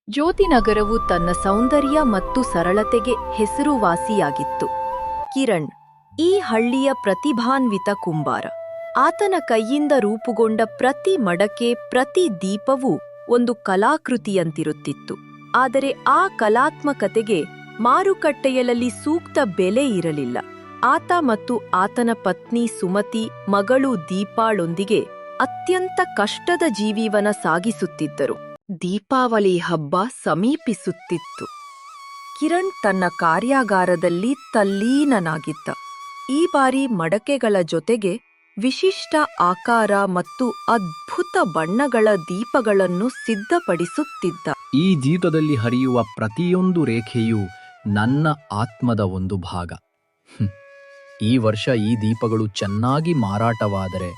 ಜ್ಯೋತಿನಗರವು ತನ್ನ ಸೌಂದರ್ಯ ಮತ್ತು ಸರಳತೆಗೆ ಹೆಸರುವಾಸಿಯಾಗಿತ್ತು. ಕಿರಣ್ ಈ ಹಳ್ಳಿಯ ಪ್ರತಿಭಾನ್ವಿತ ಕುಂಬಾರ. ಆತನ ಕೈಯಿಂದ ರೂಪುಗೊಂಡ ಪ್ರತಿ ಮಡಕೆ, ಪ್ರತಿ ದೀಪವೂ ಒಂದು ಕಲಾಕೃತಿಯಂತಿರುತ್ತಿತ್ತು. ಆದರೆ ಆ ಕಲಾತ್ಮಕತೆಗೆ ಮಾರುಕಟ್ಟೆಯಲ್ಲಿ ಸೂಕ್ತ ಬೆಲೆ ಇರಲಿಲ್ಲ. ಆತ ಮತ್ತು ಆತನ ಪತ್ನಿ ಸುಮತಿ, ಮಗಳು ದೀಪಾಳೊಂದಿಗೆ ಅತ್ಯಂತ ಕಷ್ಟದ ಜೀವನ ಸಾಗಿಸುತ್ತಿದ್ದರು. ದೀಪಾವಳಿ ಹಬ್ಬ ಸಮೀಪಿಸುತ್ತಿತ್ತು. ಕಿರಣ್ ತನ್ನ ಕಾರ್ಯಾಗಾರದಲ್ಲಿ ತಲ್ಲೀನನಾಗಿದ್ದ. ಈ ಬಾರಿ ಮಡಕೆಗಳ ಜೊತೆಗೆ ವಿಶಿಷ್ಟ ಆಕಾರ ಮತ್ತು ಅದ್ಭುತ ಬಣ್ಣಗಳ ದೀಪಗಳನ್ನು ಸಿದ್ಧಪಡಿಸುತ್ತಿದ್ದ. ಈ ದೀಪದಲ್ಲಿ ಹರಿಯುವ ಪ್ರತಿಯೊಂದು ರೇಖೆಯೂ ನನ್ನ ಆತ್ಮದ ಒಂದು ಭಾಗ. ಈ ವರ್ಷ ಈ ದೀಪಗಳು ಚೆನ್ನಾಗಿ ಮಾರಾಟವಾದರೆ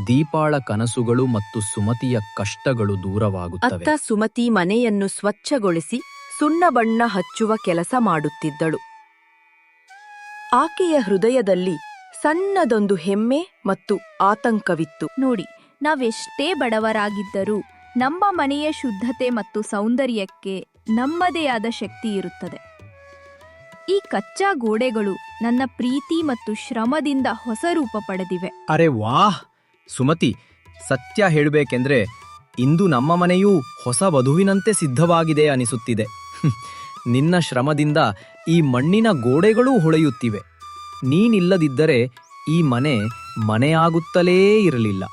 ದೀಪಾಳ ಕನಸುಗಳು ಮತ್ತು ಸುಮತಿಯ ಕಷ್ಟಗಳು ದೂರವಾಗುತ್ತವೆ. ಅತ್ತ ಸುಮತಿ ಮನೆಯನ್ನು ಸ್ವಚ್ಛಗೊಳಿಸಿ ಸುಣ್ಣ ಬಣ್ಣ ಹಚ್ಚುವ ಕೆಲಸ ಮಾಡುತ್ತಿದ್ದಳು. ಆಕೆಯ ಹೃದಯದಲ್ಲಿ ಸಣ್ಣದೊಂದು ಹೆಮ್ಮೆ ಮತ್ತು ಆತಂಕವಿತ್ತು. ನೋಡಿ, ನಾವೆಷ್ಟೇ ಬಡವರಾಗಿದ್ದರೂ ನಮ್ಮ ಮನೆಯ ಶುದ್ಧತೆ ಮತ್ತು ಸೌಂದರ್ಯಕ್ಕೆ ನಮ್ಮದೇ ಆದ ಶಕ್ತಿ ಇರುತ್ತದೆ. ಈ ಕಚ್ಚಾ ಗೋಡೆಗಳು ನನ್ನ ಪ್ರೀತಿ ಮತ್ತು ಶ್ರಮದಿಂದ ಹೊಸ ರೂಪ ಪಡೆದಿವೆ. ಅರೆ ವಾಹ್ ಸುಮತಿ, ಸತ್ಯ ಹೇಳಬೇಕೆಂದ್ರೆ ಇಂದು ನಮ್ಮ ಮನೆಯೂ ಹೊಸ ವಧುವಿನಂತೆ ಸಿದ್ಧವಾಗಿದೆ ಅನಿಸುತ್ತಿದೆ. ನಿನ್ನ ಶ್ರಮದಿಂದ ಈ ಮಣ್ಣಿನ ಗೋಡೆಗಳೂ ಹೊಳೆಯುತ್ತಿವೆ. ನೀನಿಲ್ಲದಿದ್ದರೆ ಈ ಮನೆಯಾಗುತ್ತಲೇ ಇರಲಿಲ್ಲ.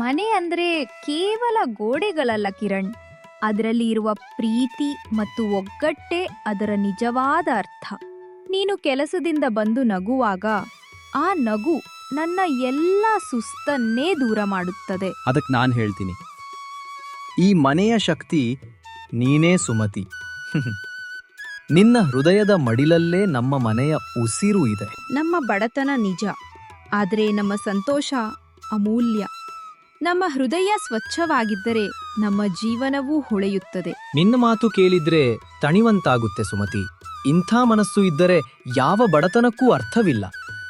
ಮನೆ ಅಂದ್ರೆ ಕೇವಲ ಗೋಡೆಗಳಲ್ಲ ಕಿರಣ್, ಅದರಲ್ಲಿ ಇರುವ ಪ್ರೀತಿ ಮತ್ತು ಒಗ್ಗಟ್ಟೇ ಅದರ ನಿಜವಾದ ಅರ್ಥ. ನೀನು ಕೆಲಸದಿಂದ ಬಂದು ನಗುವಾಗ ಆ ನಗು ನನ್ನ ಎಲ್ಲ ಸುಸ್ತನ್ನೇ ದೂರ ಮಾಡುತ್ತದೆ. ಅದಕ್ಕೆ ನಾನು ಹೇಳ್ತೀನಿ, ಈ ಮನೆಯ ಶಕ್ತಿ ನೀನೇ ಸುಮತಿ. ನಿನ್ನ ಹೃದಯದ ಮಡಿಲಲ್ಲೇ ನಮ್ಮ ಮನೆಯ ಉಸಿರು ಇದೆ. ನಮ್ಮ ಬಡತನ ನಿಜ, ಆದರೆ ನಮ್ಮ ಸಂತೋಷ ಅಮೂಲ್ಯ. ನಮ್ಮ ಹೃದಯ ಸ್ವಚ್ಛವಾಗಿದ್ದರೆ ನಮ್ಮ ಜೀವನವೂ ಹೊಳೆಯುತ್ತದೆ. ನಿನ್ನ ಮಾತು ಕೇಳಿದ್ರೆ ತಣಿವಂತಾಗುತ್ತೆ ಸುಮತಿ. ಇಂಥ ಮನಸ್ಸು ಇದ್ದರೆ ಯಾವ ಬಡತನಕ್ಕೂ ಅರ್ಥವಿಲ್ಲ.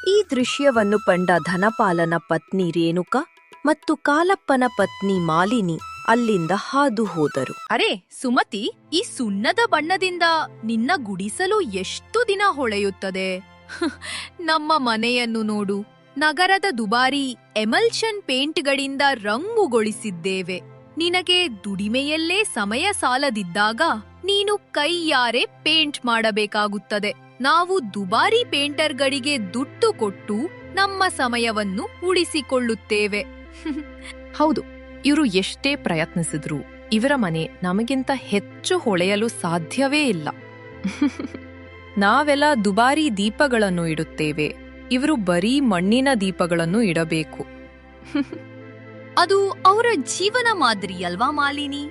ಈ ದೃಶ್ಯವನ್ನು ಕಂಡ ಧನಪಾಲನ ಪತ್ನಿ ರೇಣುಕಾ ಮತ್ತು ಕಾಲಪ್ಪನ ಪತ್ನಿ ಮಾಲಿನಿ ಅಲ್ಲಿಂದ ಹಾದು ಹೋದರು. ಅರೆ ಸುಮತಿ, ಈ ಸುಣ್ಣದ ಬಣ್ಣದಿಂದ ನಿನ್ನ ಗುಡಿಸಲು ಎಷ್ಟು ದಿನ ಹೊಳೆಯುತ್ತದೆ. ನಮ್ಮ ಮನೆಯನ್ನು ನೋಡು, ನಗರದ ದುಬಾರಿ ಎಮಲ್ಷನ್ ಪೇಂಟ್ಗಳಿಂದ ರಂಗುಗೊಳಿಸಿದ್ದೇವೆ. ನಿನಗೆ ದುಡಿಮೆಯಲ್ಲೇ ಸಮಯ ಸಾಲದಿದ್ದಾಗ ನೀನು ಕೈಯಾರೆ ಪೇಂಟ್ ಮಾಡಬೇಕಾಗುತ್ತದೆ. ನಾವು ದುಬಾರಿ ಪೇಂಟರ್ಗಳಿಗೆ ದುಡ್ಡು ಕೊಟ್ಟು ನಮ್ಮ ಸಮಯವನ್ನು ಉಳಿಸಿಕೊಳ್ಳುತ್ತೇವೆ. ಹೌದು, ಇವರು ಎಷ್ಟೇ ಪ್ರಯತ್ನಿಸಿದ್ರು ಇವರ ಮನೆ ನಮಗಿಂತ ಹೆಚ್ಚು ಹೊಳೆಯಲು ಸಾಧ್ಯವೇ ಇಲ್ಲ. ನಾವೆಲ್ಲ ದುಬಾರಿ ದೀಪಗಳನ್ನು ಇಡುತ್ತೇವೆ, ಇವರು ಬರೀ ಮಣ್ಣಿನ ದೀಪಗಳನ್ನು ಇಡಬೇಕು. ಅದು ಅವರ ಜೀವನ ಮಾದರಿ ಅಲ್ವಾ ಮಾಲಿನಿ?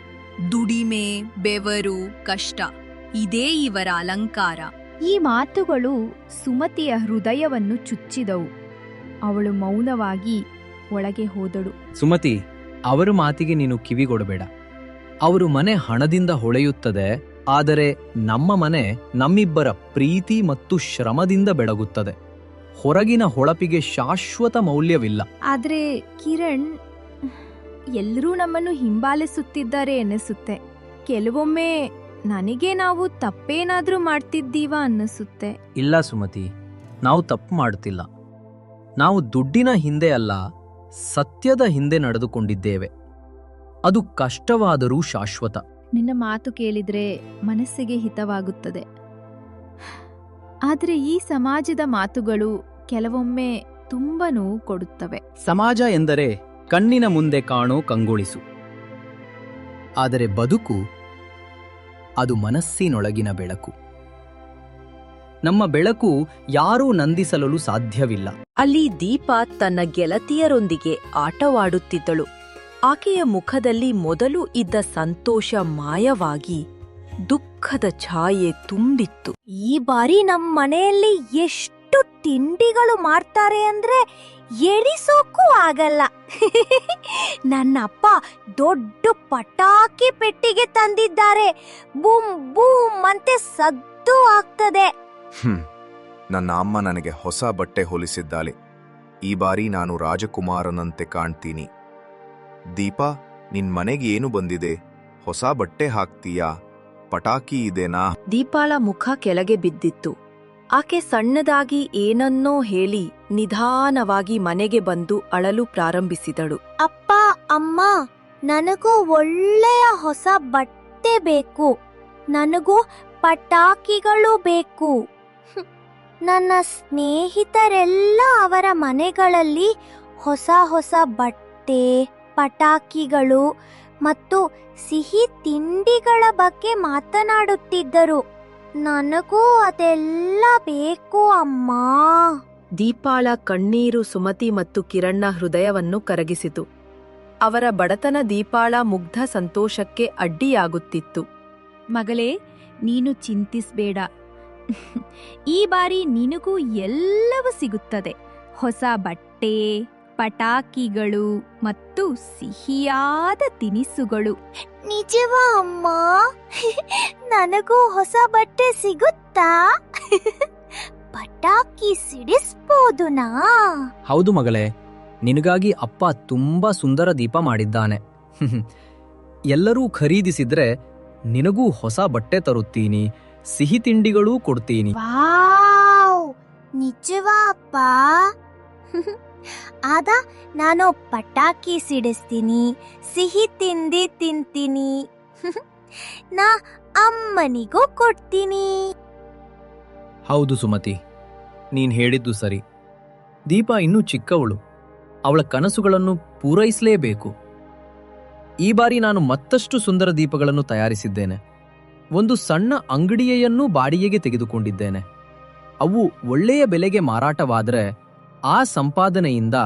ದುಡಿಮೆ, ಬೆವರು, ಕಷ್ಟ ಇದೇ ಇವರ ಅಲಂಕಾರ. ಈ ಮಾತುಗಳು ಸುಮತಿಯ ಹೃದಯವನ್ನು ಚುಚ್ಚಿದವು. ಅವಳು ಮೌನವಾಗಿ ಒಳಗೆ ಹೋದಳು. ಸುಮತಿ, ಅವರ ಮಾತಿಗೆ ನೀನು ಕಿವಿಗೊಡಬೇಡ. ಅವರು ಮನೆ ಹಣದಿಂದ ಹೊಳೆಯುತ್ತದೆ, ಆದರೆ ನಮ್ಮ ಮನೆ ನಮ್ಮಿಬ್ಬರ ಪ್ರೀತಿ ಮತ್ತು ಶ್ರಮದಿಂದ ಬೆಳಗುತ್ತದೆ. ಹೊರಗಿನ ಹೊಳಪಿಗೆ ಶಾಶ್ವತ ಮೌಲ್ಯವಿಲ್ಲ. ಆದ್ರೆ ಕಿರಣ್, ಎಲ್ಲರೂ ನಮ್ಮನ್ನು ಹಿಂಬಾಲಿಸುತ್ತಿದ್ದಾರೆ ಎನ್ನಿಸುತ್ತೆ. ಕೆಲವೊಮ್ಮೆ ನನಗೆ ನಾವು ತಪ್ಪೇನಾದ್ರೂ ಮಾಡ್ತಿದ್ದೀವಾ ಅನ್ನಿಸುತ್ತೆ. ಇಲ್ಲ ಸುಮತಿ, ನಾವು ತಪ್ಪು ಮಾಡುತ್ತಿಲ್ಲ. ನಾವು ದುಡ್ಡಿನ ಹಿಂದೆ ಅಲ್ಲ, ಸತ್ಯದ ಹಿಂದೆ ನಡೆದುಕೊಂಡಿದ್ದೇವೆ. ಅದು ಕಷ್ಟವಾದರೂ ಶಾಶ್ವತ. ನಿನ್ನ ಮಾತು ಕೇಳಿದ್ರೆ ಮನಸ್ಸಿಗೆ ಹಿತವಾಗುತ್ತದೆ. ಆದ್ರೆ ಈ ಸಮಾಜದ ಮಾತುಗಳು ಕೆಲವೊಮ್ಮೆ ತುಂಬ ನೋವು ಕೊಡುತ್ತವೆ. ಸಮಾಜ ಎಂದರೆ ಕಣ್ಣಿನ ಮುಂದೆ ಕಾಣೋ ಕಂಗೊಳಿಸು. ಆದರೆ ಬದುಕು ಅದು ಮನಸ್ಸಿನೊಳಗಿನ ಬೆಳಕು. ನಮ್ಮ ಬೆಳಕು ಯಾರೂ ನಂದಿಸಲು ಸಾಧ್ಯವಿಲ್ಲ. ಅಲ್ಲಿ ದೀಪ ತನ್ನ ಗೆಳತಿಯರೊಂದಿಗೆ ಆಟವಾಡುತ್ತಿದ್ದಳು. ಆಕೆಯ ಮುಖದಲ್ಲಿ ಮೊದಲು ಇದ್ದ ಸಂತೋಷ ಮಾಯವಾಗಿ ದುಃಖದ ಛಾಯೆ ತುಂಬಿತ್ತು. ಈ ಬಾರಿ ನಮ್ಮ ಮನೆಯಲ್ಲಿ ಎಷ್ಟು ತಿಂಡಿಗಳು ಮಾಡ್ತಾರೆ ಅಂದ್ರೆ ಎಣಿಸೋಕ್ಕೂ ಆಗಲ್ಲ. ನನ್ನಪ್ಪ ದೊಡ್ಡ ಪಟಾಕಿ ಪೆಟ್ಟಿಗೆ ತಂದಿದ್ದಾರೆ. ಬೂಮ್ ಬೂಮ್ ಅಂತೆ ಸದ್ದು ಆಗ್ತದೆ. ನನ್ನ ಅಮ್ಮ ನನಗೆ ಹೊಸ ಬಟ್ಟೆ ಹೊಲಿಸಿದ್ದಾಳೆ. ಈ ಬಾರಿ ನಾನು ರಾಜಕುಮಾರನಂತೆ ಕಾಣ್ತೀನಿ. ದೀಪಾ, ನಿನ್ ಮನೆಗೆ ಏನು ಬಂದಿದೆ? ಹೊಸ ಬಟ್ಟೆ ಹಾಕ್ತೀಯಾ? ಪಟಾಕಿ ಇದೆನಾ? ದೀಪಾಳ ಮುಖ ಕೆಳಗೆ ಬಿದ್ದಿತ್ತು. ಆಕೆ ಸಣ್ಣದಾಗಿ ಏನನ್ನೋ ಹೇಳಿ ನಿಧಾನವಾಗಿ ಮನೆಗೆ ಬಂದು ಅಳಲು ಪ್ರಾರಂಭಿಸಿದಳು. ಅಪ್ಪ ಅಮ್ಮ, ನನಗೂ ಒಳ್ಳೆಯ ಹೊಸ ಬಟ್ಟೆ ಬೇಕು. ನನಗೂ ಪಟಾಕಿಗಳು ಬೇಕು. ನನ್ನ ಸ್ನೇಹಿತರೆಲ್ಲ ಅವರ ಮನೆಗಳಲ್ಲಿ ಹೊಸ ಹೊಸ ಬಟ್ಟೆ, ಪಟಾಕಿಗಳು ಮತ್ತು ಸಿಹಿ ತಿಂಡಿಗಳ ಬಗ್ಗೆ ಮಾತನಾಡುತ್ತಿದ್ದರು. ನನಗೂ ಅದೆಲ್ಲ ಬೇಕು ಅಮ್ಮ. ದೀಪಾಳ ಕಣ್ಣೀರು ಸುಮತಿ ಮತ್ತು ಕಿರಣ್ನ ಹೃದಯವನ್ನು ಕರಗಿಸಿತು. ಅವರ ಬಡತನ ದೀಪಾಳ ಮುಗ್ಧ ಸಂತೋಷಕ್ಕೆ ಅಡ್ಡಿಯಾಗುತ್ತಿತ್ತು. ಮಗಳೇ, ನೀನು ಚಿಂತಿಸ್ಬೇಡ. ಈ ಬಾರಿ ನಿನಗೂ ಎಲ್ಲವೂ ಸಿಗುತ್ತದೆ. ಹೊಸ ಬಟ್ಟೆ, ಪಟಾಕಿಗಳು ಮತ್ತು ಸಿಹಿಯಾದ ತಿನಿಸುಗಳು. ನಿಜವಾ ಅಮ್ಮ? ನನಗೂ ಹೊಸ ಬಟ್ಟೆ ಸಿಗುತ್ತಾ? ಪಟಾಕಿ ಸಿಡಿಸ್ಬೋದುನಾ? ಹೌದು ಮಗಳೇ, ನಿನಗಾಗಿ ಅಪ್ಪ ತುಂಬಾ ಸುಂದರ ದೀಪ ಮಾಡಿದ್ದಾನೆ. ಎಲ್ಲರೂ ಖರೀದಿಸಿದ್ರೆ ನಿನಗೂ ಹೊಸ ಬಟ್ಟೆ ತರುತ್ತೀನಿ, ಸಿಹಿ ತಿಂಡಿಗಳೂ ಕೊಡ್ತೀನಿ. ವಾವ್, ನಿಜವಾ ಅಪ್ಪ? ಆಗ ನಾನು ಪಟಾಕಿ ಸಿಡಿಸ್ತೀನಿ, ಸಿಹಿ ತಿಂಡಿ ತಿಂತೀನಿ. ನಾ ಅಮ್ಮನಿಗೂ ಕೊಡ್ತೀನಿ. ಹೌದು ಸುಮತಿ, ನೀನ್ ಹೇಳಿದ್ದು ಸರಿ. ದೀಪ ಇನ್ನೂ ಚಿಕ್ಕವಳು, ಅವಳ ಕನಸುಗಳನ್ನು ಪೂರೈಸಲೇಬೇಕು. ಈ ಬಾರಿ ನಾನು ಮತ್ತಷ್ಟು ಸುಂದರ ದೀಪಗಳನ್ನು ತಯಾರಿಸಿದ್ದೇನೆ. ಒಂದು ಸಣ್ಣ ಅಂಗಡಿಯನ್ನೂ ಬಾಡಿಗೆಗೆ ತೆಗೆದುಕೊಂಡಿದ್ದೇನೆ. ಅವು ಒಳ್ಳೆಯ ಬೆಲೆಗೆ ಮಾರಾಟವಾದರೆ ಆ ಸಂಪಾದನೆಯಿಂದ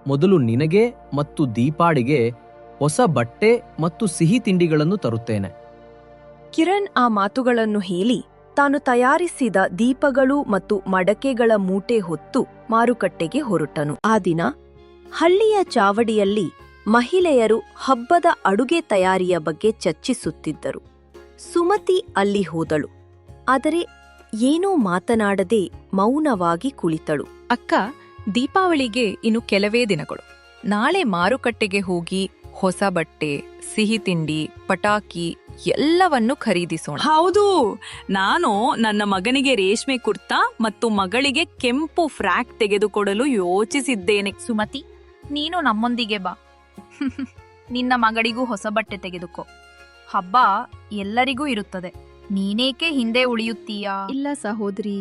ಮೊದಲು ನಿನಗೆ ಮತ್ತು ದೀಪಾಳಿಗೆ ಹೊಸ ಬಟ್ಟೆ ಮತ್ತು ಸಿಹಿ ತಿಂಡಿಗಳನ್ನು ತರುತ್ತೇನೆ. ಕಿರಣ್ ಆ ಮಾತುಗಳನ್ನು ಹೇಳಿ ತಾನು ತಯಾರಿಸಿದ ದೀಪಗಳು ಮತ್ತು ಮಡಕೆಗಳ ಮೂಟೆ ಹೊತ್ತು ಮಾರುಕಟ್ಟೆಗೆ ಹೊರಟನು. ಆ ದಿನ ಹಳ್ಳಿಯ ಚಾವಡಿಯಲ್ಲಿ ಮಹಿಳೆಯರು ಹಬ್ಬದ ಅಡುಗೆ ತಯಾರಿಯ ಬಗ್ಗೆ ಚರ್ಚಿಸುತ್ತಿದ್ದರು. ಸುಮತಿ ಅಲ್ಲಿ ಹೋದಳು. ಆದರೆ ಏನೂ ಮಾತನಾಡದೆ ಮೌನವಾಗಿ ಕುಳಿತಳು. ಅಕ್ಕ, ದೀಪಾವಳಿಗೆ ಇನ್ನು ಕೆಲವೇ ದಿನಗಳು. ನಾಳೆ ಮಾರುಕಟ್ಟೆಗೆ ಹೋಗಿ ಹೊಸ ಬಟ್ಟೆ, ಸಿಹಿ ತಿಂಡಿ, ಪಟಾಕಿ ಎಲ್ಲವನ್ನು ಖರೀದಿಸೋಣ. ಹೌದು, ನಾನು ನನ್ನ ಮಗನಿಗೆ ರೇಷ್ಮೆ ಕುರ್ತಾ ಮತ್ತು ಮಗಳಿಗೆ ಕೆಂಪು ಫ್ರಾಕ್ ತೆಗೆದುಕೊಡಲು ಯೋಚಿಸಿದ್ದೇನೆ. ಸುಮತಿ, ನೀನು ನಮ್ಮೊಂದಿಗೆ ಬಾ. ನಿನ್ನ ಮಗಳಿಗೂ ಹೊಸ ಬಟ್ಟೆ ತೆಗೆದುಕೋ. ಹಬ್ಬ ಎಲ್ಲರಿಗೂ ಇರುತ್ತದೆ. ನೀನೇಕೆ ಹಿಂದೆ ಉಳಿಯುತ್ತೀಯಾ? ಇಲ್ಲ ಸಹೋದರಿ,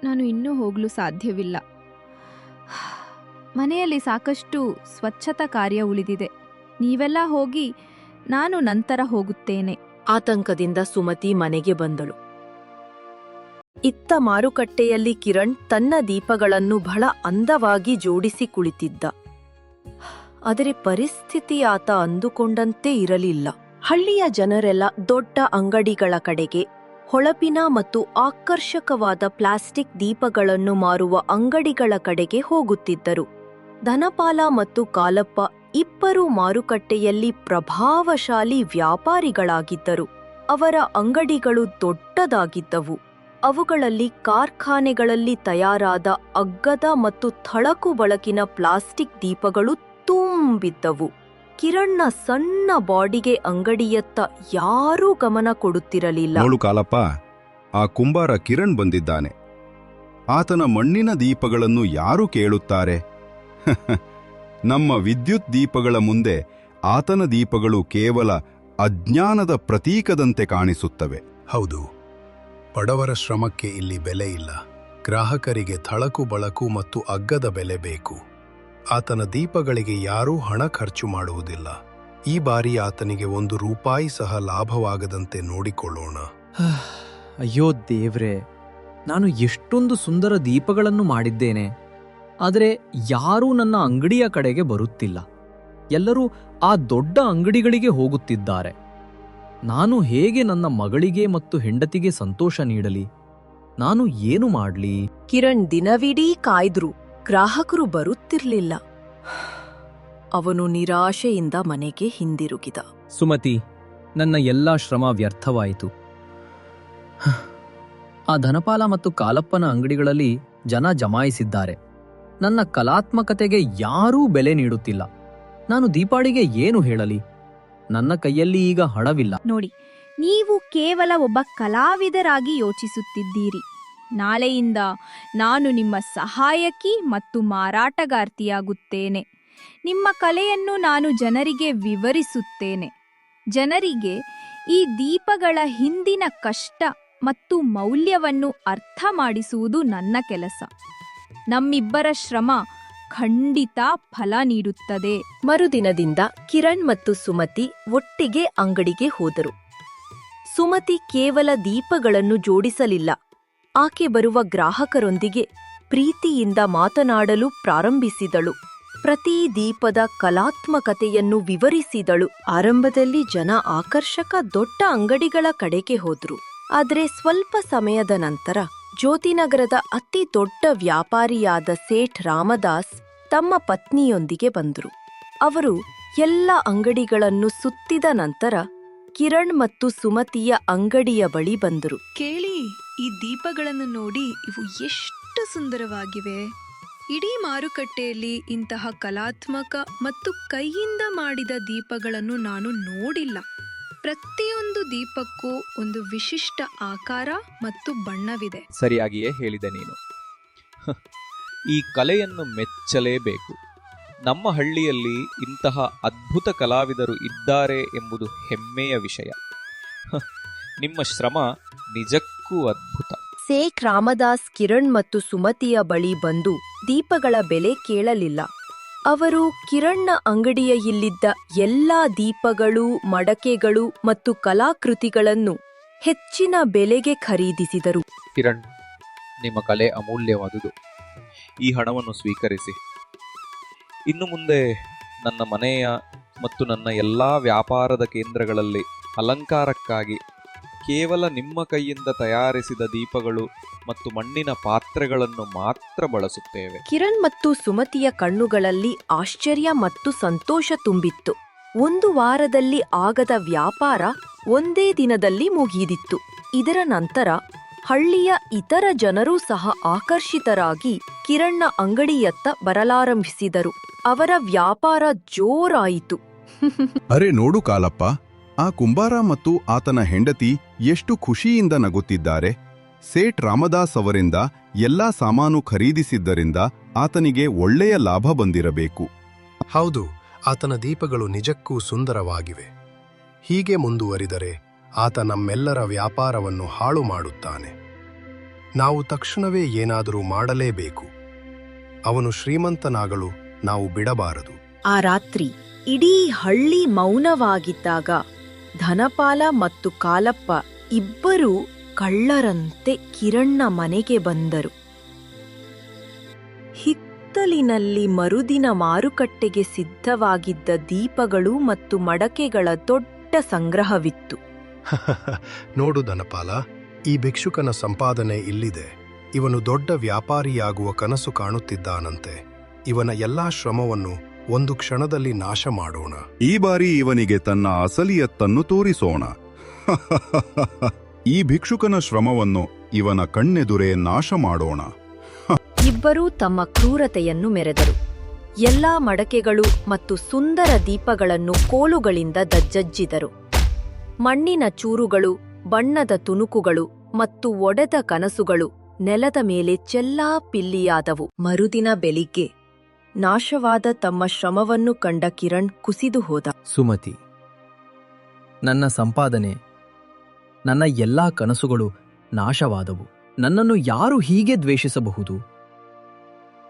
ನಾನು ಇನ್ನೂ ಹೋಗಲು ಸಾಧ್ಯವಿಲ್ಲ. ಮನೆಯಲ್ಲಿ ಸಾಕಷ್ಟು ಸ್ವಚ್ಛತಾ ಕಾರ್ಯ ಉಳಿದಿದೆ. ನೀವೆಲ್ಲ ಹೋಗಿ, ನಾನು ನಂತರ ಹೋಗುತ್ತೇನೆ. ಆತಂಕದಿಂದ ಸುಮತಿ ಮನೆಗೆ ಬಂದಳು. ಇತ್ತ ಮಾರುಕಟ್ಟೆಯಲ್ಲಿ ಕಿರಣ್ ತನ್ನ ದೀಪಗಳನ್ನು ಬಹಳ ಅಂದವಾಗಿ ಜೋಡಿಸಿ ಕುಳಿತಿದ್ದ. ಆದರೆ ಪರಿಸ್ಥಿತಿ ಆತ ಅಂದುಕೊಂಡಂತೆ ಇರಲಿಲ್ಲ. ಹಳ್ಳಿಯ ಜನರೆಲ್ಲ ದೊಡ್ಡ ಅಂಗಡಿಗಳ ಕಡೆಗೆ, ಹೊಳಪಿನ ಮತ್ತು ಆಕರ್ಷಕವಾದ ಪ್ಲಾಸ್ಟಿಕ್ ದೀಪಗಳನ್ನು ಮಾರುವ ಅಂಗಡಿಗಳ ಕಡೆಗೆ ಹೋಗುತ್ತಿದ್ದರು. ಧನಪಾಲ ಮತ್ತು ಕಾಲಪ್ಪ ಇಬ್ಬರೂ ಮಾರುಕಟ್ಟೆಯಲ್ಲಿ ಪ್ರಭಾವಶಾಲಿ ವ್ಯಾಪಾರಿಗಳಾಗಿದ್ದರು. ಅವರ ಅಂಗಡಿಗಳು ದೊಡ್ಡದಾಗಿದ್ದವು. ಅವುಗಳಲ್ಲಿ ಕಾರ್ಖಾನೆಗಳಲ್ಲಿ ತಯಾರಾದ ಅಗ್ಗದ ಮತ್ತು ಥಳಕು ಬಳಕಿನ ಪ್ಲಾಸ್ಟಿಕ್ ದೀಪಗಳು ತುಂಬಿದ್ದವು. ಕಿರಣ್ನ ಸಣ್ಣ ಬಾಡಿಗೆ ಅಂಗಡಿಯತ್ತ ಯಾರೂ ಗಮನ ಕೊಡುತ್ತಿರಲಿಲ್ಲ. ನೋಡು ಕಾಲಪ್ಪ, ಆ ಕುಂಬಾರ ಕಿರಣ್ ಬಂದಿದ್ದಾನೆ. ಆತನ ಮಣ್ಣಿನ ದೀಪಗಳನ್ನು ಯಾರು ಕೇಳುತ್ತಾರೆ? ನಮ್ಮ ವಿದ್ಯುತ್ ದೀಪಗಳ ಮುಂದೆ ಆತನ ದೀಪಗಳು ಕೇವಲ ಅಜ್ಞಾನದ ಪ್ರತೀಕದಂತೆ ಕಾಣಿಸುತ್ತವೆ. ಹೌದು, ಬಡವರ ಶ್ರಮಕ್ಕೆ ಇಲ್ಲಿ ಬೆಲೆ ಇಲ್ಲ. ಗ್ರಾಹಕರಿಗೆ ಥಳಕು ಬಳಕು ಮತ್ತು ಅಗ್ಗದ ಬೆಲೆ ಬೇಕು. ಆತನ ದೀಪಗಳಿಗೆ ಯಾರೂ ಹಣ ಖರ್ಚು ಮಾಡುವುದಿಲ್ಲ. ಈ ಬಾರಿ ಆತನಿಗೆ ₹1 ಸಹ ಲಾಭವಾಗದಂತೆ ನೋಡಿಕೊಳ್ಳೋಣ. ಅಯ್ಯೋ ದೇವ್ರೆ, ನಾನು ಎಷ್ಟೊಂದು ಸುಂದರ ದೀಪಗಳನ್ನು ಮಾಡಿದ್ದೇನೆ. ಆದರೆ ಯಾರೂ ನನ್ನ ಅಂಗಡಿಯ ಕಡೆಗೆ ಬರುತ್ತಿಲ್ಲ. ಎಲ್ಲರೂ ಆ ದೊಡ್ಡ ಅಂಗಡಿಗಳಿಗೆ ಹೋಗುತ್ತಿದ್ದಾರೆ. ನಾನು ಹೇಗೆ ನನ್ನ ಮಗಳಿಗೆ ಮತ್ತು ಹೆಂಡತಿಗೆ ಸಂತೋಷ ನೀಡಲಿ? ನಾನು ಏನು ಮಾಡ್ಲಿ? ಕಿರಣ್ ದಿನವಿಡೀ ಕಾಯ್ದ್ರು. ಗ್ರಾಹಕರು ಬರುತ್ತಿರ್ಲಿಲ್ಲ. ಅವನು ನಿರಾಶೆಯಿಂದ ಮನೆಗೆ ಹಿಂದಿರುಗಿದ. ಸುಮತಿ, ನನ್ನ ಎಲ್ಲಾ ಶ್ರಮ ವ್ಯರ್ಥವಾಯಿತು. ಆ ಧನಪಾಲ ಮತ್ತು ಕಾಲಪ್ಪನ ಅಂಗಡಿಗಳಲ್ಲಿ ಜನ ಜಮಾಯಿಸಿದ್ದಾರೆ. ನನ್ನ ಕಲಾತ್ಮಕತೆಗೆ ಯಾರೂ ಬೆಲೆ ನೀಡುತ್ತಿಲ್ಲ. ನಾನು ದೀಪಾಳಿಗೆ ಏನು ಹೇಳಲಿ? ನನ್ನ ಕೈಯಲ್ಲಿ ಈಗ ಹಣವಿಲ್ಲ. ನೋಡಿ, ನೀವು ಕೇವಲ ಒಬ್ಬ ಕಲಾವಿದರಾಗಿ ಯೋಚಿಸುತ್ತಿದ್ದೀರಿ. ನಾಳೆಯಿಂದ ನಾನು ನಿಮ್ಮ ಸಹಾಯಕಿ ಮತ್ತು ಮಾರಾಟಗಾರ್ತಿಯಾಗುತ್ತೇನೆ. ನಿಮ್ಮ ಕಲೆಯನ್ನು ನಾನು ಜನರಿಗೆ ವಿವರಿಸುತ್ತೇನೆ. ಜನರಿಗೆ ಈ ದೀಪಗಳ ಹಿಂದಿನ ಕಷ್ಟ ಮತ್ತು ಮೌಲ್ಯವನ್ನು ಅರ್ಥ ಮಾಡಿಸುವುದು ನನ್ನ ಕೆಲಸ. ನಮ್ಮಿಬ್ಬರ ಶ್ರಮ ಖಂಡಿತ ಫಲ ನೀಡುತ್ತದೆ. ಮರುದಿನದಿಂದ ಕಿರಣ್ ಮತ್ತು ಸುಮತಿ ಒಟ್ಟಿಗೆ ಅಂಗಡಿಗೆ ಹೋದರು. ಸುಮತಿ ಕೇವಲ ದೀಪಗಳನ್ನು ಜೋಡಿಸಲಿಲ್ಲ, ಆಕೆ ಬರುವ ಗ್ರಾಹಕರೊಂದಿಗೆ ಪ್ರೀತಿಯಿಂದ ಮಾತನಾಡಲು ಪ್ರಾರಂಭಿಸಿದಳು. ಪ್ರತಿ ದೀಪದ ಕಲಾತ್ಮಕತೆಯನ್ನು ವಿವರಿಸಿದಳು. ಆರಂಭದಲ್ಲಿ ಜನ ಆಕರ್ಷಕ ದೊಡ್ಡ ಅಂಗಡಿಗಳ ಕಡೆಗೆ ಹೋದ್ರು. ಆದರೆ ಸ್ವಲ್ಪ ಸಮಯದ ನಂತರ ಜ್ಯೋತಿನಗರದ ಅತಿ ದೊಡ್ಡ ವ್ಯಾಪಾರಿಯಾದ ಸೇಠ್ ರಾಮದಾಸ್ ತಮ್ಮ ಪತ್ನಿಯೊಂದಿಗೆ ಬಂದರು. ಅವರು ಎಲ್ಲ ಅಂಗಡಿಗಳನ್ನು ಸುತ್ತಿದ ನಂತರ ಕಿರಣ್ ಮತ್ತು ಸುಮತಿಯ ಅಂಗಡಿಯ ಬಳಿ ಬಂದರು. ಕೇಳಿ, ಈ ದೀಪಗಳನ್ನು ನೋಡಿ, ಇವು ಎಷ್ಟು ಸುಂದರವಾಗಿವೆ. ಇಡೀ ಮಾರುಕಟ್ಟೆಯಲ್ಲಿ ಇಂತಹ ಕಲಾತ್ಮಕ ಮತ್ತು ಕೈಯಿಂದ ಮಾಡಿದ ದೀಪಗಳನ್ನು ನಾನು ನೋಡಿಲ್ಲ. ಪ್ರತಿಯೊಂದು ದೀಪಕ್ಕೂ ಒಂದು ವಿಶಿಷ್ಟ ಆಕಾರ ಮತ್ತು ಬಣ್ಣವಿದೆ. ಸರಿಯಾಗಿಯೇ ಹೇಳಿದೆ ನೀನು. ಈ ಕಲೆಯನ್ನು ಮೆಚ್ಚಲೇಬೇಕು. ನಮ್ಮ ಹಳ್ಳಿಯಲ್ಲಿ ಇಂತಹ ಅದ್ಭುತ ಕಲಾವಿದರು ಇದ್ದಾರೆ ಎಂಬುದು ಹೆಮ್ಮೆಯ ವಿಷಯ. ನಿಮ್ಮ ಶ್ರಮ ನಿಜಕ್ಕೂ ಅದ್ಭುತ. ಸೇಠ್ ರಾಮದಾಸ್ ಕಿರಣ್ ಮತ್ತು ಸುಮತಿಯ ಬಳಿ ಬಂದು ದೀಪಗಳ ಬೆಲೆ ಕೇಳಲಿಲ್ಲ. ಅವರು ಕಿರಣ್ನ ಅಂಗಡಿಯ ಇಲ್ಲಿದ್ದ ಎಲ್ಲಾ ದೀಪಗಳು, ಮಡಕೆಗಳು ಮತ್ತು ಕಲಾಕೃತಿಗಳನ್ನು ಹೆಚ್ಚಿನ ಬೆಲೆಗೆ ಖರೀದಿಸಿದರು. ಕಿರಣ್, ನಿಮ್ಮ ಕಲೆ ಅಮೂಲ್ಯವಾದುದು. ಈ ಹಣವನ್ನು ಸ್ವೀಕರಿಸಿ. ಇನ್ನು ಮುಂದೆ ನನ್ನ ಮನೆಯ ಮತ್ತು ನನ್ನ ಎಲ್ಲಾ ವ್ಯಾಪಾರದ ಕೇಂದ್ರಗಳಲ್ಲಿ ಅಲಂಕಾರಕ್ಕಾಗಿ ಕೇವಲ ನಿಮ್ಮ ಕೈಯಿಂದ ತಯಾರಿಸಿದ ದೀಪಗಳು ಮತ್ತು ಮಣ್ಣಿನ ಪಾತ್ರೆಗಳನ್ನು ಮಾತ್ರ ಬಳಸುತ್ತೇವೆ. ಕಿರಣ್ ಮತ್ತು ಸುಮತಿಯ ಕಣ್ಣುಗಳಲ್ಲಿ ಆಶ್ಚರ್ಯ ಮತ್ತು ಸಂತೋಷ ತುಂಬಿತ್ತು. 1 ವಾರದಲ್ಲಿ ಆಗದ ವ್ಯಾಪಾರ ಒಂದೇ ದಿನದಲ್ಲಿ ಮುಗಿದಿತ್ತು. ಇದರ ನಂತರ ಹಳ್ಳಿಯ ಇತರ ಜನರೂ ಸಹ ಆಕರ್ಷಿತರಾಗಿ ಕಿರಣ್ನ ಅಂಗಡಿಯತ್ತ ಬರಲಾರಂಭಿಸಿದರು. ಅವರ ವ್ಯಾಪಾರ ಜೋರಾಯಿತು. ಅರೆ ನೋಡು ಕಾಲಪ್ಪ, ಆ ಕುಂಬಾರ ಮತ್ತು ಆತನ ಹೆಂಡತಿ ಎಷ್ಟು ಖುಷಿಯಿಂದ ನಗುತ್ತಿದ್ದಾರೆ. ಸೇಠ್ ರಾಮದಾಸ್ ಅವರಿಂದ ಎಲ್ಲಾ ಸಾಮಾನು ಖರೀದಿಸಿದ್ದರಿಂದ ಆತನಿಗೆ ಒಳ್ಳೆಯ ಲಾಭ ಬಂದಿರಬೇಕು. ಹೌದು, ಆತನ ದೀಪಗಳು ನಿಜಕ್ಕೂ ಸುಂದರವಾಗಿವೆ. ಹೀಗೆ ಮುಂದುವರಿದರೆ ಆತ ನಮ್ಮೆಲ್ಲರ ವ್ಯಾಪಾರವನ್ನು ಹಾಳು ಮಾಡುತ್ತಾನೆ. ನಾವು ತಕ್ಷಣವೇ ಏನಾದರೂ ಮಾಡಲೇಬೇಕು. ಅವನು ಶ್ರೀಮಂತನಾಗಲು ನಾವು ಬಿಡಬಾರದು. ಆ ರಾತ್ರಿ ಇಡೀ ಹಳ್ಳಿ ಮೌನವಾಗಿದ್ದಾಗ ಧನಪಾಲ ಮತ್ತು ಕಾಲಪ್ಪ ಇಬ್ಬರೂ ಕಳ್ಳರಂತೆ ಕಿರಣ್ನ ಮನೆಗೆ ಬಂದರು. ಹಿತ್ತಲಿನಲ್ಲಿ ಮರುದಿನ ಮಾರುಕಟ್ಟೆಗೆ ಸಿದ್ಧವಾಗಿದ್ದ ದೀಪಗಳು ಮತ್ತು ಮಡಕೆಗಳ ದೊಡ್ಡ ಸಂಗ್ರಹವಿತ್ತು. ನೋಡು ಧನಪಾಲ, ಈ ಭಿಕ್ಷುಕನ ಸಂಪಾದನೆ ಇಲ್ಲಿದೆ. ಇವನು ದೊಡ್ಡ ವ್ಯಾಪಾರಿಯಾಗುವ ಕನಸು ಕಾಣುತ್ತಿದ್ದಾನಂತೆ. ಇವನ ಎಲ್ಲಾ ಶ್ರಮವನ್ನು ಒಂದು ಕ್ಷಣದಲ್ಲಿ ನಾಶ ಮಾಡೋಣ. ಈ ಬಾರಿ ಇವನಿಗೆ ತನ್ನ ಅಸಲಿಯತ್ತನ್ನು ತೋರಿಸೋಣ. ಈ ಭಿಕ್ಷುಕನ ಶ್ರಮವನ್ನು ಇವನ ಕಣ್ಣೆದುರೇ ನಾಶ ಮಾಡೋಣ. ಇಬ್ಬರೂ ತಮ್ಮ ಕ್ರೂರತೆಯನ್ನು ಮೆರೆದರು. ಎಲ್ಲಾ ಮಡಕೆಗಳು ಮತ್ತು ಸುಂದರ ದೀಪಗಳನ್ನು ಕೋಲುಗಳಿಂದ ದಜ್ಜಜ್ಜಿದರು. ಮಣ್ಣಿನ ಚೂರುಗಳು, ಬಣ್ಣದ ತುಣುಕುಗಳು ಮತ್ತು ಒಡೆದ ಕನಸುಗಳು ನೆಲದ ಮೇಲೆ ಚೆಲ್ಲಾಪಿಲ್ಲಿಯಾದವು. ಮರುದಿನ ಬೆಳಿಗ್ಗೆ ನಾಶವಾದ ತಮ್ಮ ಶ್ರಮವನ್ನು ಕಂಡ ಕಿರಣ್ ಕುಸಿದು ಹೋದ. ಸುಮತಿ, ನನ್ನ ಸಂಪಾದನೆ, ನನ್ನ ಎಲ್ಲಾ ಕನಸುಗಳು ನಾಶವಾದವು. ನನ್ನನ್ನು ಯಾರು ಹೀಗೆ ದ್ವೇಷಿಸಬಹುದು?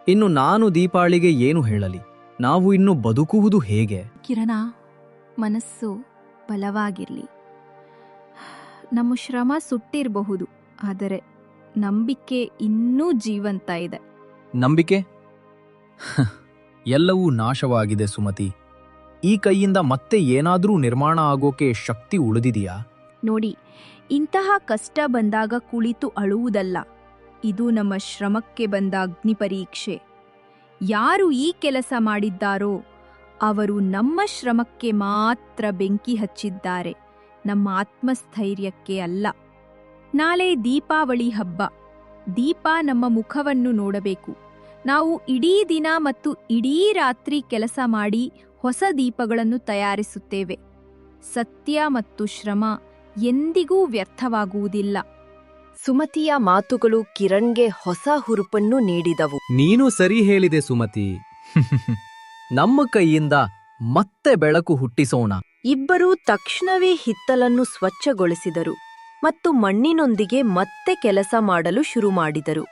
ಇನ್ನು ನಾನು ದೀಪಾಳಿಗೆ ಏನು ಹೇಳಲಿ? ನಾವು ಇನ್ನು ಬದುಕುವುದು ಹೇಗೆ? ಕಿರಣ, ಮನಸ್ಸು ಬಲವಾಗಿರ್ಲಿ. ನಮ್ಮ ಶ್ರಮ ಸುಟ್ಟಿರಬಹುದು, ಆದರೆ ನಂಬಿಕೆ ಇನ್ನೂ ಜೀವಂತ ಇದೆ. ನಂಬಿಕೆ? ಎಲ್ಲವೂ ನಾಶವಾಗಿದೆ ಸುಮತಿ. ಈ ಕೈಯಿಂದ ಮತ್ತೆ ಏನಾದರೂ ನಿರ್ಮಾಣ ಆಗೋಕೆ ಶಕ್ತಿ ಉಳಿದಿದೆಯಾ? ನೋಡಿ, ಇಂತಹ ಕಷ್ಟ ಬಂದಾಗ ಕುಳಿತು ಅಳುವುದಲ್ಲ. ಇದು ನಮ್ಮ ಶ್ರಮಕ್ಕೆ ಬಂದ ಅಗ್ನಿ ಪರೀಕ್ಷೆ. ಯಾರು ಈ ಕೆಲಸ ಮಾಡಿದ್ದಾರೋ ಅವರು ನಮ್ಮ ಶ್ರಮಕ್ಕೆ ಮಾತ್ರ ಬೆಂಕಿ ಹಚ್ಚಿದ್ದಾರೆ, ನಮ್ಮ ಆತ್ಮಸ್ಥೈರ್ಯಕ್ಕೆ ಅಲ್ಲ. ನಾಳೆ ದೀಪಾವಳಿ ಹಬ್ಬ. ದೀಪ ನಮ್ಮ ಮುಖವನ್ನು ನೋಡಬೇಕು. ನಾವು ಇಡೀ ದಿನ ಮತ್ತು ಇಡೀ ರಾತ್ರಿ ಕೆಲಸ ಮಾಡಿ ಹೊಸ ದೀಪಗಳನ್ನು ತಯಾರಿಸುತ್ತೇವೆ. ಸತ್ಯ ಮತ್ತು ಶ್ರಮ ಎಂದಿಗೂ ವ್ಯರ್ಥವಾಗುವುದಿಲ್ಲ. ಸುಮತಿಯ ಮಾತುಗಳು ಕಿರಣ್ಗೆ ಹೊಸ ಹುರುಪನ್ನು ನೀಡಿದವು. ನೀನು ಸರಿ ಹೇಳಿದೆ ಸುಮತಿ. ನಮ್ಮ ಕೈಯಿಂದ ಮತ್ತೆ ಬೆಳಕು ಹುಟ್ಟಿಸೋಣ. ಇಬ್ಬರೂ ತಕ್ಷಣವೇ ಹಿತ್ತಲನ್ನು ಸ್ವಚ್ಛಗೊಳಿಸಿದರು ಮತ್ತು ಮಣ್ಣಿನೊಂದಿಗೆ ಮತ್ತೆ ಕೆಲಸ ಮಾಡಲು ಶುರು ಮಾಡಿದರು.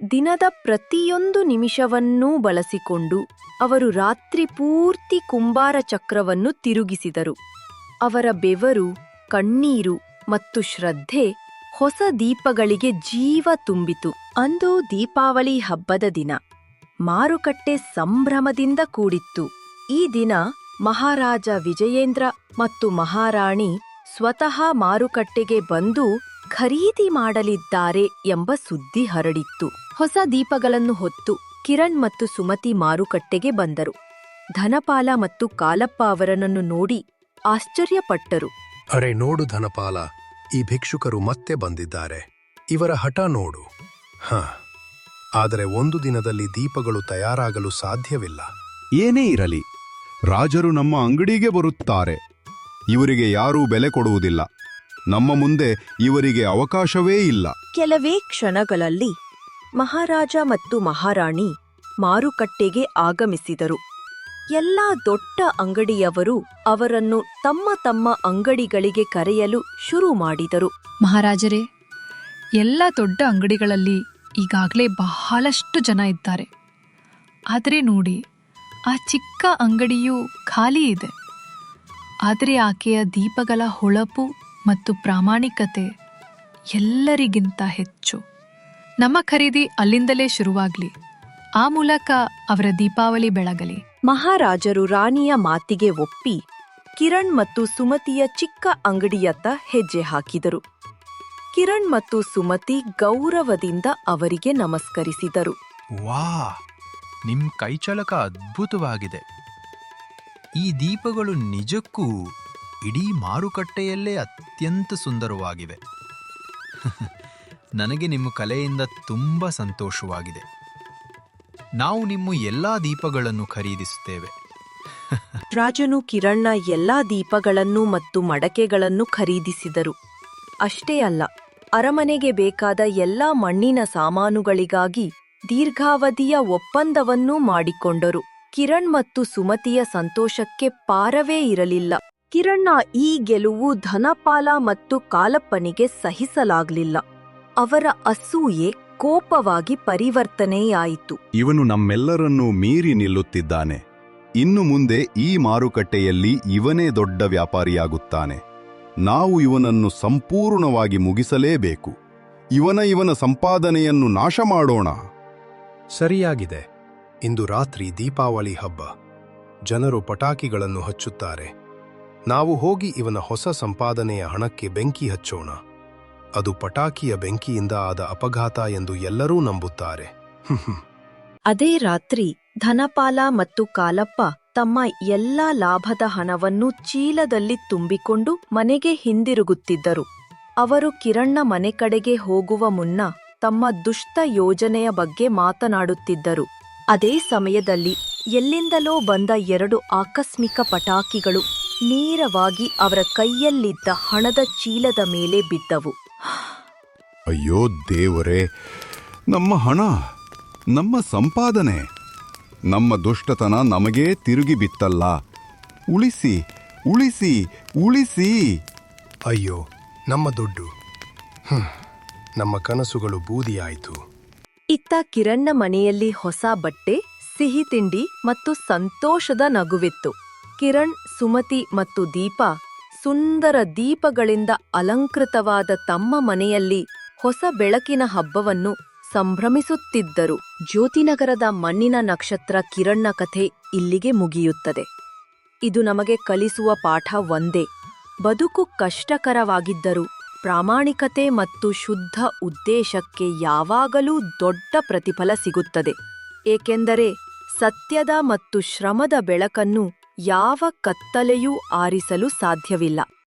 ದಿನದ ಪ್ರತಿಯೊಂದು ನಿಮಿಷವನ್ನೂ ಬಳಸಿಕೊಂಡು ಅವರು ರಾತ್ರಿ ಪೂರ್ತಿ ಕುಂಬಾರ ಚಕ್ರವನ್ನು ತಿರುಗಿಸಿದರು. ಅವರ ಬೆವರು, ಕಣ್ಣೀರು ಮತ್ತು ಶ್ರದ್ಧೆ ಹೊಸ ದೀಪಗಳಿಗೆ ಜೀವ ತುಂಬಿತು. ಅಂದು ದೀಪಾವಳಿ ಹಬ್ಬದ ದಿನ. ಮಾರುಕಟ್ಟೆ ಸಂಭ್ರಮದಿಂದ ಕೂಡಿತ್ತು. ಈ ದಿನ ಮಹಾರಾಜ ವಿಜಯೇಂದ್ರ ಮತ್ತು ಮಹಾರಾಣಿ ಸ್ವತಃ ಮಾರುಕಟ್ಟೆಗೆ ಬಂದು ಖರೀದಿ ಮಾಡಲಿದ್ದಾರೆ ಎಂಬ ಸುದ್ದಿ ಹರಡಿತ್ತು. ಹೊಸ ದೀಪಗಳನ್ನು ಹೊತ್ತು ಕಿರಣ್ ಮತ್ತು ಸುಮತಿ ಮಾರುಕಟ್ಟೆಗೆ ಬಂದರು. ಧನಪಾಲ ಮತ್ತು ಕಾಲಪ್ಪ ಅವರನ್ನು ನೋಡಿ ಆಶ್ಚರ್ಯಪಟ್ಟರು. ಅರೆ ನೋಡು ಧನಪಾಲ, ಈ ಭಿಕ್ಷುಕರು ಮತ್ತೆ ಬಂದಿದ್ದಾರೆ. ಇವರ ಹಠ ನೋಡು. ಆದರೆ ಒಂದು ದಿನದಲ್ಲಿ ದೀಪಗಳು ತಯಾರಾಗಲು ಸಾಧ್ಯವಿಲ್ಲ. ಏನೇ ಇರಲಿ, ರಾಜರು ನಮ್ಮ ಅಂಗಡಿಗೆ ಬರುತ್ತಾರೆ. ಇವರಿಗೆ ಯಾರೂ ಬೆಲೆ ಕೊಡುವುದಿಲ್ಲ. ನಮ್ಮ ಮುಂದೆ ಇವರಿಗೆ ಅವಕಾಶವೇ ಇಲ್ಲ. ಕೆಲವೇ ಕ್ಷಣಗಳಲ್ಲಿ ಮಹಾರಾಜ ಮತ್ತು ಮಹಾರಾಣಿ ಮಾರುಕಟ್ಟೆಗೆ ಆಗಮಿಸಿದರು. ಎಲ್ಲಾ ದೊಡ್ಡ ಅಂಗಡಿಯವರು ಅವರನ್ನು ತಮ್ಮ ತಮ್ಮ ಅಂಗಡಿಗಳಿಗೆ ಕರೆಯಲು ಶುರು ಮಾಡಿದರು. ಮಹಾರಾಜರೇ, ಎಲ್ಲ ದೊಡ್ಡ ಅಂಗಡಿಗಳಲ್ಲಿ ಈಗಾಗಲೇ ಬಹಳಷ್ಟು ಜನ ಇದ್ದಾರೆ. ಆದರೆ ನೋಡಿ, ಆ ಚಿಕ್ಕ ಅಂಗಡಿಯೂ ಖಾಲಿ ಇದೆ. ಆದರೆ ಆಕೆಯ ದೀಪಗಳ ಹೊಳಪು ಮತ್ತು ಪ್ರಾಮಾಣಿಕತೆ ಎಲ್ಲರಿಗಿಂತ ಹೆಚ್ಚು. ನಮ್ಮ ಖರೀದಿ ಅಲ್ಲಿಂದಲೇ ಶುರುವಾಗ್ಲಿ. ಆ ಮೂಲಕ ಅವರ ದೀಪಾವಳಿ ಬೆಳಗಲಿ. ಮಹಾರಾಜರು ರಾಣಿಯ ಮಾತಿಗೆ ಒಪ್ಪಿ ಕಿರಣ್ ಮತ್ತು ಸುಮತಿಯ ಚಿಕ್ಕ ಅಂಗಡಿಯತ್ತ ಹೆಜ್ಜೆ ಹಾಕಿದರು. ಕಿರಣ್ ಮತ್ತು ಸುಮತಿ ಗೌರವದಿಂದ ಅವರಿಗೆ ನಮಸ್ಕರಿಸಿದರು. ವಾ, ನಿಮ್ ಕೈಚಳಕ ಅದ್ಭುತವಾಗಿದೆ. ಈ ದೀಪಗಳು ನಿಜಕ್ಕೂ ಇಡೀ ಮಾರುಕಟ್ಟೆಯಲ್ಲೇ ಅತ್ಯಂತ ಸುಂದರವಾಗಿವೆ. ನನಗೆ ನಿಮ್ಮ ಕಲೆಯಿಂದ ತುಂಬ ಸಂತೋಷವಾಗಿದೆ. ನಾವು ನಿಮ್ಮ ಎಲ್ಲಾ ದೀಪಗಳನ್ನು ಖರೀದಿಸುತ್ತೇವೆ. ರಾಜನು ಕಿರಣ್ನ ಎಲ್ಲಾ ದೀಪಗಳನ್ನು ಮತ್ತು ಮಡಕೆಗಳನ್ನು ಖರೀದಿಸಿದರು. ಅಷ್ಟೇ ಅಲ್ಲ, ಅರಮನೆಗೆ ಬೇಕಾದ ಎಲ್ಲಾ ಮಣ್ಣಿನ ಸಾಮಾನುಗಳಿಗಾಗಿ ದೀರ್ಘಾವಧಿಯ ಒಪ್ಪಂದವನ್ನೂ ಮಾಡಿಕೊಂಡರು. ಕಿರಣ್ ಮತ್ತು ಸುಮತಿಯ ಸಂತೋಷಕ್ಕೆ ಪಾರವೇ ಇರಲಿಲ್ಲ. ಕಿರಣ್ನ ಈ ಗೆಲುವು ಧನಪಾಲ ಮತ್ತು ಕಾಲಪ್ಪನಿಗೆ ಸಹಿಸಲಾಗಲಿಲ್ಲ. ಅವರ ಅಸೂಯೆ ಕೋಪವಾಗಿ ಪರಿವರ್ತನೆಯಾಯಿತು. ಇವನು ನಮ್ಮೆಲ್ಲರನ್ನೂ ಮೀರಿ ನಿಲ್ಲುತ್ತಿದ್ದಾನೆ. ಇನ್ನು ಮುಂದೆ ಈ ಮಾರುಕಟ್ಟೆಯಲ್ಲಿ ಇವನೇ ದೊಡ್ಡ ವ್ಯಾಪಾರಿಯಾಗುತ್ತಾನೆ. ನಾವು ಇವನನ್ನು ಸಂಪೂರ್ಣವಾಗಿ ಮುಗಿಸಲೇಬೇಕು. ಇವನ ಸಂಪಾದನೆಯನ್ನು ನಾಶ ಮಾಡೋಣ. ಸರಿಯಾಗಿದೆ. ಇಂದು ರಾತ್ರಿ ದೀಪಾವಳಿ ಹಬ್ಬ. ಜನರು ಪಟಾಕಿಗಳನ್ನು ಹಚ್ಚುತ್ತಾರೆ. ನಾವು ಹೋಗಿ ಇವನ ಹೊಸ ಸಂಪಾದನೆಯ ಹಣಕ್ಕೆ ಬೆಂಕಿ ಹಚ್ಚೋಣ. ಅದು ಪಟಾಕಿಯ ಬೆಂಕಿಯಿಂದ ಆದ ಅಪಘಾತ ಎಂದು ಎಲ್ಲರೂ ನಂಬುತ್ತಾರೆ. ಅದೇ ರಾತ್ರಿ ಧನಪಾಲ ಮತ್ತು ಕಾಲಪ್ಪ ತಮ್ಮ ಎಲ್ಲಾ ಲಾಭದ ಹಣವನ್ನು ಚೀಲದಲ್ಲಿ ತುಂಬಿಕೊಂಡು ಮನೆಗೆ ಹಿಂದಿರುಗುತ್ತಿದ್ದರು. ಅವರು ಕಿರಣ್ನ ಮನೆ ಕಡೆಗೆ ಹೋಗುವ ಮುನ್ನ ತಮ್ಮ ದುಷ್ಟ ಯೋಜನೆಯ ಬಗ್ಗೆ ಮಾತನಾಡುತ್ತಿದ್ದರು. ಅದೇ ಸಮಯದಲ್ಲಿ ಎಲ್ಲಿಂದಲೋ ಬಂದ 2 ಆಕಸ್ಮಿಕ ಪಟಾಕಿಗಳು ನೇರವಾಗಿ ಅವರ ಕೈಯಲ್ಲಿದ್ದ ಹಣದ ಚೀಲದ ಮೇಲೆ ಬಿದ್ದವು. ಅಯ್ಯೋ ದೇವರೇ, ನಮ್ಮ ಹಣ, ನಮ್ಮ ಸಂಪಾದನೆ, ನಮ್ಮ ದುಷ್ಟತನ ನಮಗೇ ತಿರುಗಿ ಬಿತ್ತಲ್ಲ. ಉಳಿಸಿ, ಉಳಿಸಿ, ಉಳಿಸಿ. ಅಯ್ಯೋ, ನಮ್ಮ ದುಡ್ಡು. ನಮ್ಮ ಕನಸುಗಳು ಬೂದಿಯಾಯಿತು. ಇತ್ತ ಕಿರಣ್ನ ಮನೆಯಲ್ಲಿ ಹೊಸ ಬಟ್ಟೆ, ಸಿಹಿ ತಿಂಡಿ ಮತ್ತು ಸಂತೋಷದ ನಗುವಿತ್ತು. ಕಿರಣ್, ಸುಮತಿ ಮತ್ತು ದೀಪ ಸುಂದರ ದೀಪಗಳಿಂದ ಅಲಂಕೃತವಾದ ತಮ್ಮ ಮನೆಯಲ್ಲಿ ಹೊಸ ಬೆಳಕಿನ ಹಬ್ಬವನ್ನು ಸಂಭ್ರಮಿಸುತ್ತಿದ್ದರು. ಜ್ಯೋತಿನಗರದ ಮಣ್ಣಿನ ನಕ್ಷತ್ರ ಕಿರಣ್ನ ಕಥೆ ಇಲ್ಲಿಗೆ ಮುಗಿಯುತ್ತದೆ. ಇದು ನಮಗೆ ಕಲಿಸುವ ಪಾಠ ಒಂದೇ: ಬದುಕು ಕಷ್ಟಕರವಾಗಿದ್ದರೂ ಪ್ರಾಮಾಣಿಕತೆ ಮತ್ತು ಶುದ್ಧ ಉದ್ದೇಶಕ್ಕೆ ಯಾವಾಗಲೂ ದೊಡ್ಡ ಪ್ರತಿಫಲ ಸಿಗುತ್ತದೆ. ಏಕೆಂದರೆ ಸತ್ಯದ ಮತ್ತು ಶ್ರಮದ ಬೆಳಕನ್ನು ಯಾವ ಕತ್ತಲೆಯೂ ಆರಿಸಲು ಸಾಧ್ಯವಿಲ್ಲ.